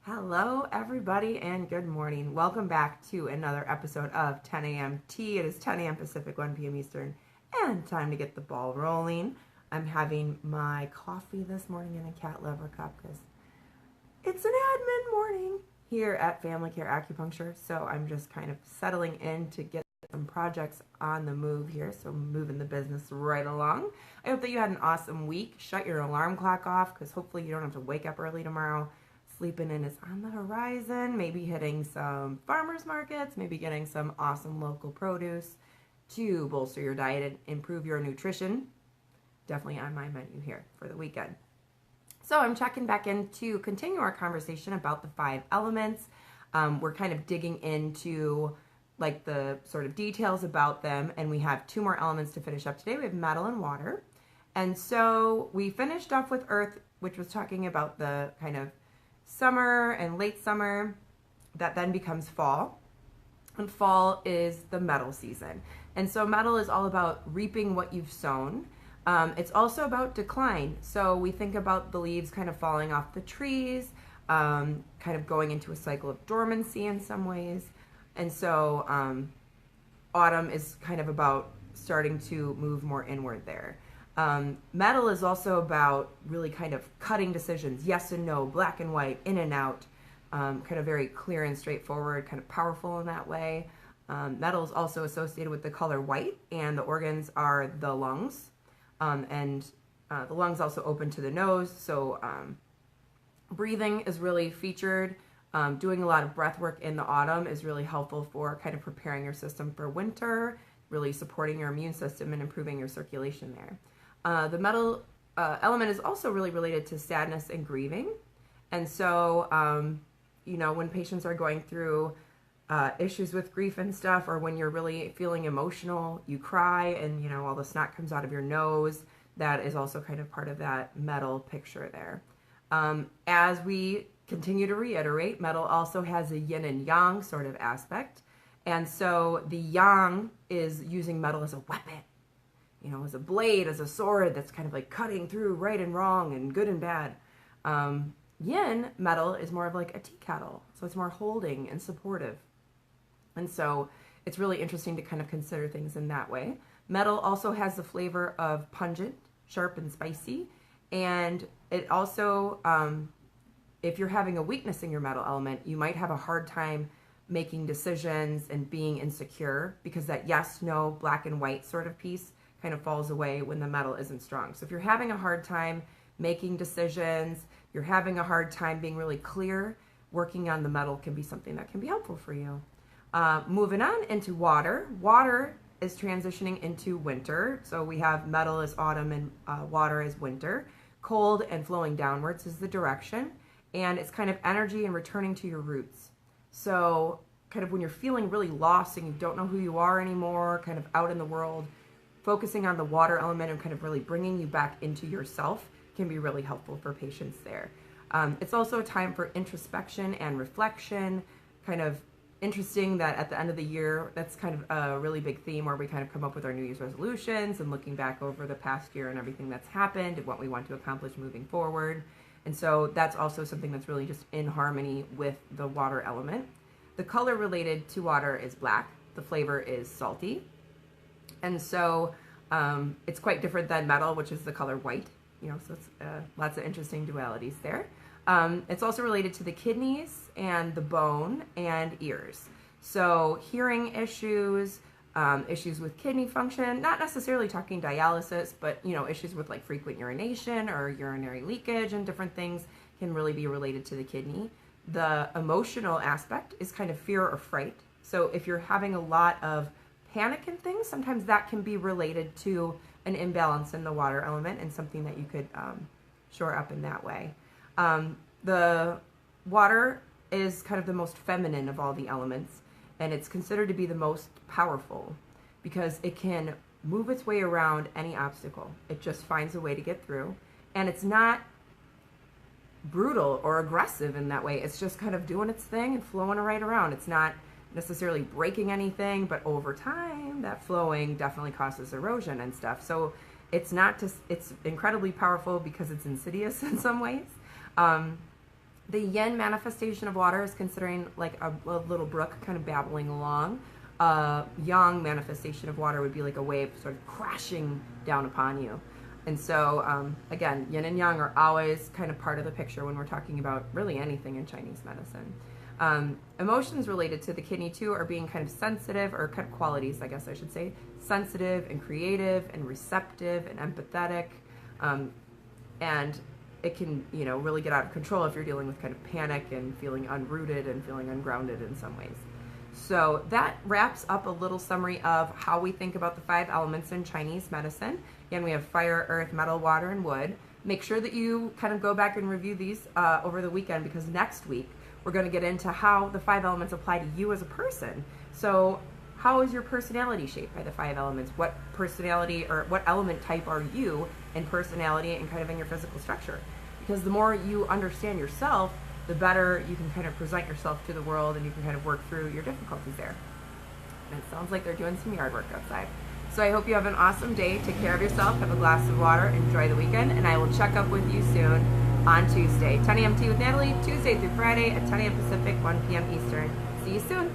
Hello, everybody, and good morning. Welcome back to another episode of 10 a.m. Tea. It is 10 a.m. Pacific, 1 p.m. Eastern, and time to get the ball rolling. I'm having my coffee this morning in a cat liver cup because it's an admin morning here at Family Care Acupuncture, so I'm just kind of settling in to get some projects on the move here, so moving the business right along. I hope that you had an awesome week. Shut your alarm clock off because hopefully you don't have to wake up early tomorrow. Sleeping in is on the horizon, maybe hitting some farmers markets, maybe getting some awesome local produce to bolster your diet and improve your nutrition. Definitely on my menu here for the weekend. So I'm checking back in to continue our conversation about the 5 elements. We're kind of digging into like the sort of details about them, and we have 2 more elements to finish up today. We have metal and water. And so we finished off with earth, which was talking about the kind of summer and late summer that then becomes fall, and fall is the metal season. And so metal is all about reaping what you've sown. It's also about decline. So we think about the leaves kind of falling off the trees, kind of going into a cycle of dormancy in some ways. And so autumn is kind of about starting to move more inward there. Metal is also about really kind of cutting decisions, yes and no, black and white, in and out, kind of very clear and straightforward, kind of powerful in that way. Metal is also associated with the color white, and the organs are the lungs, and the lungs also open to the nose, so breathing is really featured. Doing a lot of breath work in the autumn is really helpful for kind of preparing your system for winter, really supporting your immune system and improving your circulation there. The metal element is also really related to sadness and grieving. And so, when patients are going through issues with grief and stuff, or when you're really feeling emotional, you cry and, all the snot comes out of your nose, that is also kind of part of that metal picture there. As we continue to reiterate, metal also has a yin and yang sort of aspect. And so the yang is using metal as a weapon. As a blade, as a sword that's kind of like cutting through right and wrong and good and bad. Yin metal is more of like a tea kettle, so it's more holding and supportive. And so it's really interesting to kind of consider things in that way. Metal also has the flavor of pungent, sharp, and spicy. And it also, if you're having a weakness in your metal element, you might have a hard time making decisions and being insecure because that yes, no, black and white sort of piece kind of falls away when the metal isn't strong. So if you're having a hard time making decisions, you're having a hard time being really clear, working on the metal can be something that can be helpful for you. Moving on into water. Water is transitioning into winter. So we have metal as autumn and water as winter. Cold and flowing downwards is the direction. And it's kind of energy and returning to your roots. So kind of when you're feeling really lost and you don't know who you are anymore, kind of out in the world, focusing on the water element and kind of really bringing you back into yourself can be really helpful for patients there. It's also a time for introspection and reflection. Kind of interesting that at the end of the year, that's kind of a really big theme where we kind of come up with our New Year's resolutions and looking back over the past year and everything that's happened and what we want to accomplish moving forward. And so that's also something that's really just in harmony with the water element. The color related to water is black. The flavor is salty. And so it's quite different than metal, which is the color white. So it's lots of interesting dualities there. It's also related to the kidneys and the bone and ears. So hearing issues, issues with kidney function, not necessarily talking dialysis, but issues with like frequent urination or urinary leakage and different things can really be related to the kidney. The emotional aspect is kind of fear or fright. So if you're having a lot of panic and things, sometimes that can be related to an imbalance in the water element and something that you could shore up in that way. The water is kind of the most feminine of all the elements, and it's considered to be the most powerful because it can move its way around any obstacle. It just finds a way to get through, and it's not brutal or aggressive in that way. It's just kind of doing its thing and flowing right around. It's not necessarily breaking anything, but over time that flowing definitely causes erosion and stuff. So it's not just, it's incredibly powerful because it's insidious in some ways. The yin manifestation of water is considering like a little brook kind of babbling along. Yang manifestation of water would be like a wave sort of crashing down upon you. And so, again, yin and yang are always kind of part of the picture when we're talking about really anything in Chinese medicine. Emotions related to the kidney too are being kind of sensitive, or kind of qualities, I guess I should say, sensitive and creative and receptive and empathetic. And it can, really get out of control if you're dealing with kind of panic and feeling unrooted and feeling ungrounded in some ways. So that wraps up a little summary of how we think about the 5 elements in Chinese medicine. Again, we have fire, earth, metal, water, and wood. Make sure that you kind of go back and review these over the weekend, because next week we're going to get into how the 5 elements apply to you as a person. So how is your personality shaped by the 5 elements? What personality or what element type are you in personality and kind of in your physical structure? Because the more you understand yourself, the better you can kind of present yourself to the world, and you can kind of work through your difficulties there. And it sounds like they're doing some yard work outside. So I hope you have an awesome day. Take care of yourself. Have a glass of water. Enjoy the weekend. And I will check up with you soon on Tuesday. 10 a.m. tea with Natalie, Tuesday through Friday at 10 a.m. Pacific, 1 p.m. Eastern. See you soon.